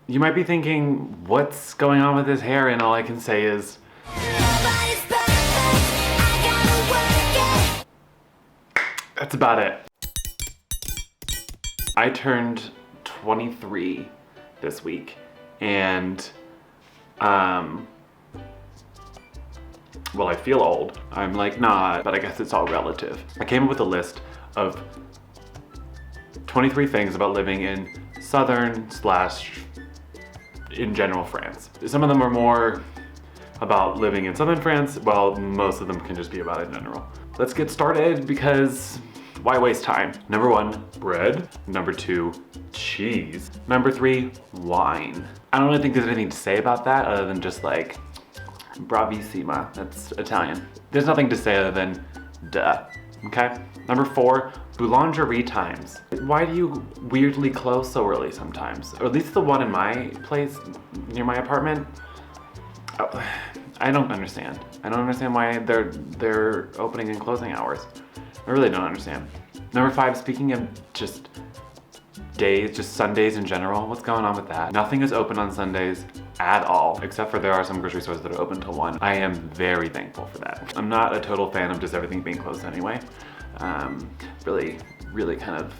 You might be thinking, what's going on with his hair? And all I can say is, that's about it. I turned 23 this week, and well, I feel old. I'm like, nah, but I guess it's all relative. I came up with a list of 23 things about living in southern / in general France. Some of them are more about living in southern France, while most of them can just be about in general. Let's get started, because why waste time? Number 1, bread. Number 2, cheese. Number 3, wine. I don't really think there's anything to say about that other than just like, bravissima, that's Italian. There's nothing to say other than duh, okay? Number 4, boulangerie times. Why do you weirdly close so early sometimes? Or at least the one in my place, near my apartment. Oh, I don't understand. I don't understand why they're opening and closing hours. I really don't understand. Number 5, speaking of just days, just Sundays in general, what's going on with that? Nothing is open on Sundays at all, except for there are some grocery stores that are open till 1. I am very thankful for that. I'm not a total fan of just everything being closed anyway. Really kind of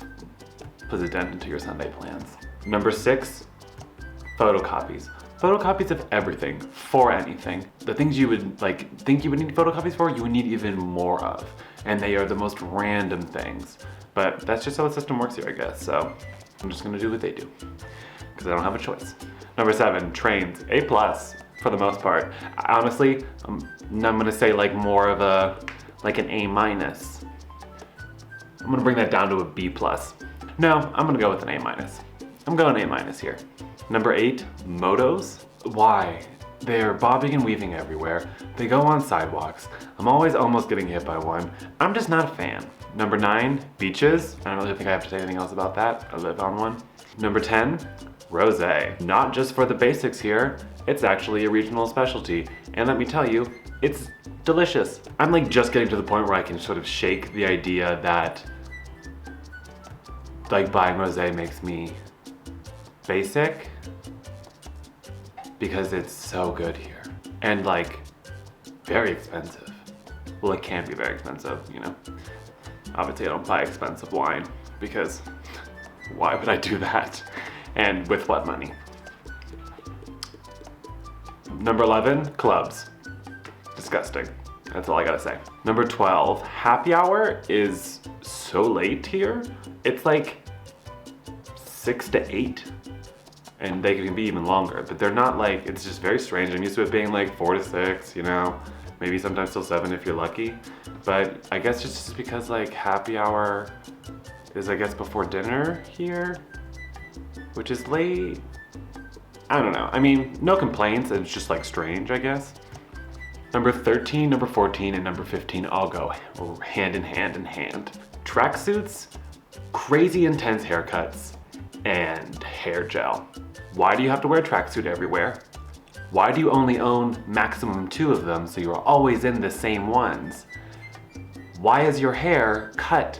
puts a dent into your Sunday plans. Number 6, photocopies. Photocopies of everything, for anything. The things you would think you would need photocopies for, you would need even more of. And they are the most random things. But that's just how the system works here, I guess. So I'm just gonna do what they do, because I don't have a choice. Number 7, trains, A+ for the most part. Honestly, I'm gonna say like more of an A-. I'm gonna bring that down to a B+. No, I'm gonna go with an A-. I'm going A- here. Number 8, motos. Why? They're bobbing and weaving everywhere. They go on sidewalks. I'm always almost getting hit by one. I'm just not a fan. Number 9, beaches. I don't really think I have to say anything else about that. I live on one. Number 10, rosé. Not just for the basics here, it's actually a regional specialty. And let me tell you, it's delicious. I'm like just getting to the point where I can sort of shake the idea that like buying rosé makes me basic, because it's so good here. And like, very expensive. Well, it can be very expensive, you know. Obviously I don't buy expensive wine, because why would I do that? And with what money? Number 11, clubs. Disgusting. That's all I gotta say. Number 12, happy hour is so late here. It's like 6 to 8. And they can be even longer, but they're not like, it's just very strange. I'm used to it being like 4 to 6, you know, maybe sometimes till 7 if you're lucky. But I guess just because like happy hour is, I guess, before dinner here, which is late. I don't know. I mean, no complaints. It's just like strange, I guess. Number 13, number 14, and number 15 all go hand in hand. Tracksuits, crazy intense haircuts, and hair gel. Why do you have to wear a tracksuit everywhere? Why do you only own maximum 2 of them so you're always in the same ones? Why is your hair cut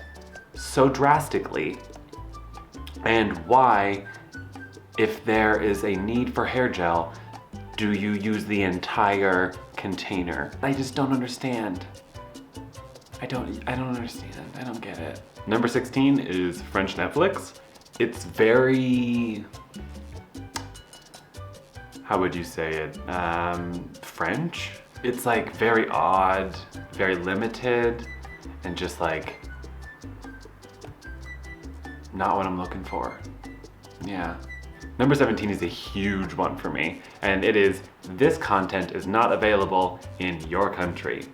so drastically? And why, if there is a need for hair gel, do you use the entire container? I just don't understand. I don't understand. I don't get it. Number 16 is French Netflix. It's very, how would you say it? French? It's like very odd, very limited, and just like not what I'm looking for. Yeah. Number 17 is a huge one for me, and it is, this content is not available in your country.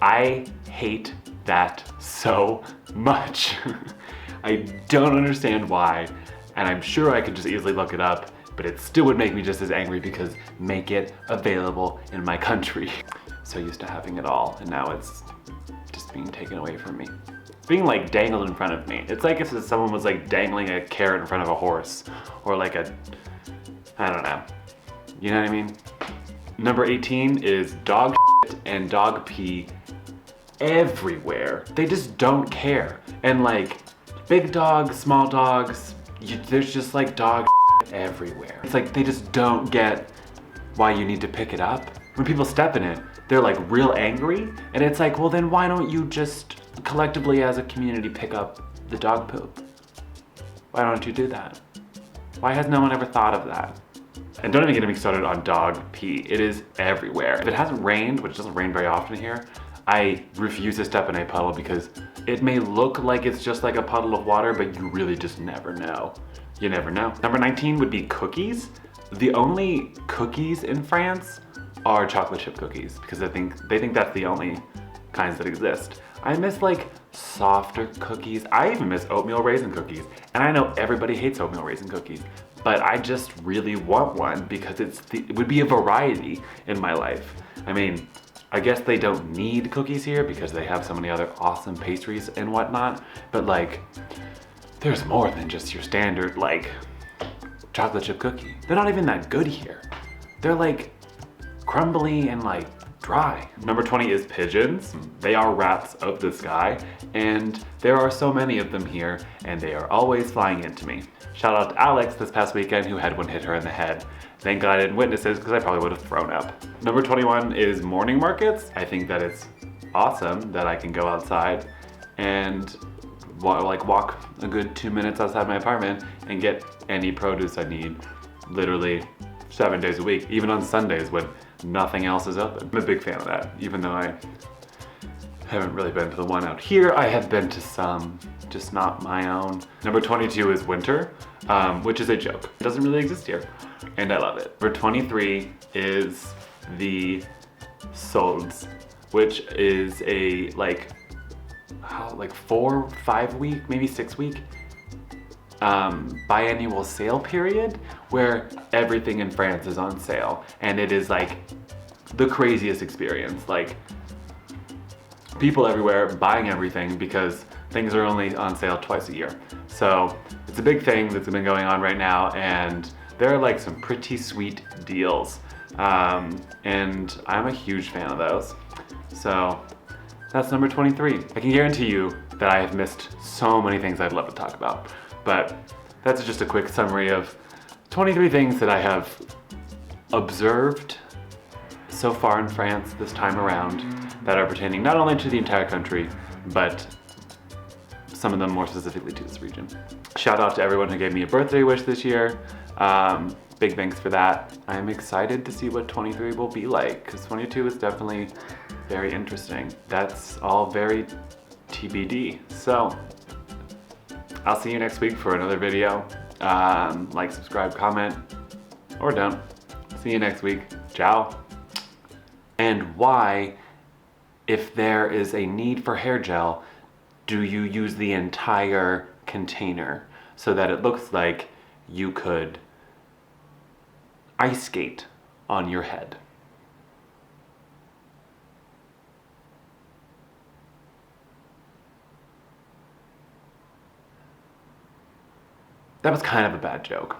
I hate that so much. I don't understand why, and I'm sure I could just easily look it up, but it still would make me just as angry because make it available in my country. So used to having it all, and now it's just being taken away from me. It's being like dangled in front of me. It's like if someone was like dangling a carrot in front of a horse, or like a, I don't know. You know what I mean? Number 18 is dog shit and dog pee everywhere. They just don't care. And like big dogs, small dogs, there's just like dog shit everywhere. It's like they just don't get why you need to pick it up. When people step in it, they're like real angry, and it's like, well then why don't you just collectively as a community pick up the dog poop? Why don't you do that? Why has no one ever thought of that? And don't even get me started on dog pee. It is everywhere. If it hasn't rained, which doesn't rain very often here, I refuse to step in a puddle because it may look like it's just like a puddle of water, but you really just never know. You never know. Number 19 would be cookies. The only cookies in France are chocolate chip cookies because they think that's the only kinds that exist. I miss like softer cookies. I even miss oatmeal raisin cookies. And I know everybody hates oatmeal raisin cookies, but I just really want one because it would be a variety in my life. I mean, I guess they don't need cookies here because they have so many other awesome pastries and whatnot, but like, there's more than just your standard like chocolate chip cookie. They're not even that good here. They're like crumbly and like dry. Number 20 is pigeons. They are rats of the sky, and there are so many of them here, and they are always flying into me. Shout out to Alex this past weekend who had one hit her in the head. Thank God I didn't witness this because I probably would have thrown up. Number 21 is morning markets. I think that it's awesome that I can go outside and walk a good 2 minutes outside my apartment and get any produce I need literally 7 days a week, even on Sundays when nothing else is open. I'm a big fan of that, even though I haven't really been to the one out here. I have been to some, just not my own. Number 22 is winter, which is a joke. It doesn't really exist here, and I love it. Number 23 is the soldes, which is a like 4, 5 week, maybe 6 week biannual sale period where everything in France is on sale, and it is like the craziest experience. Like people everywhere buying everything because things are only on sale twice a year. So it's a big thing that's been going on right now, and there are like some pretty sweet deals, and I'm a huge fan of those. So that's number 23. I can guarantee you that I have missed so many things I'd love to talk about, but that's just a quick summary of 23 things that I have observed so far in France this time around that are pertaining not only to the entire country, but some of them more specifically to this region. Shout out to everyone who gave me a birthday wish this year. Big thanks for that. I'm excited to see what 23 will be like, because 22 is definitely very interesting. That's all very TBD. So I'll see you next week for another video. Like, subscribe, comment, or don't. See you next week. Ciao. And why, if there is a need for hair gel, do you use the entire container so that it looks like you could ice skate on your head? That was kind of a bad joke.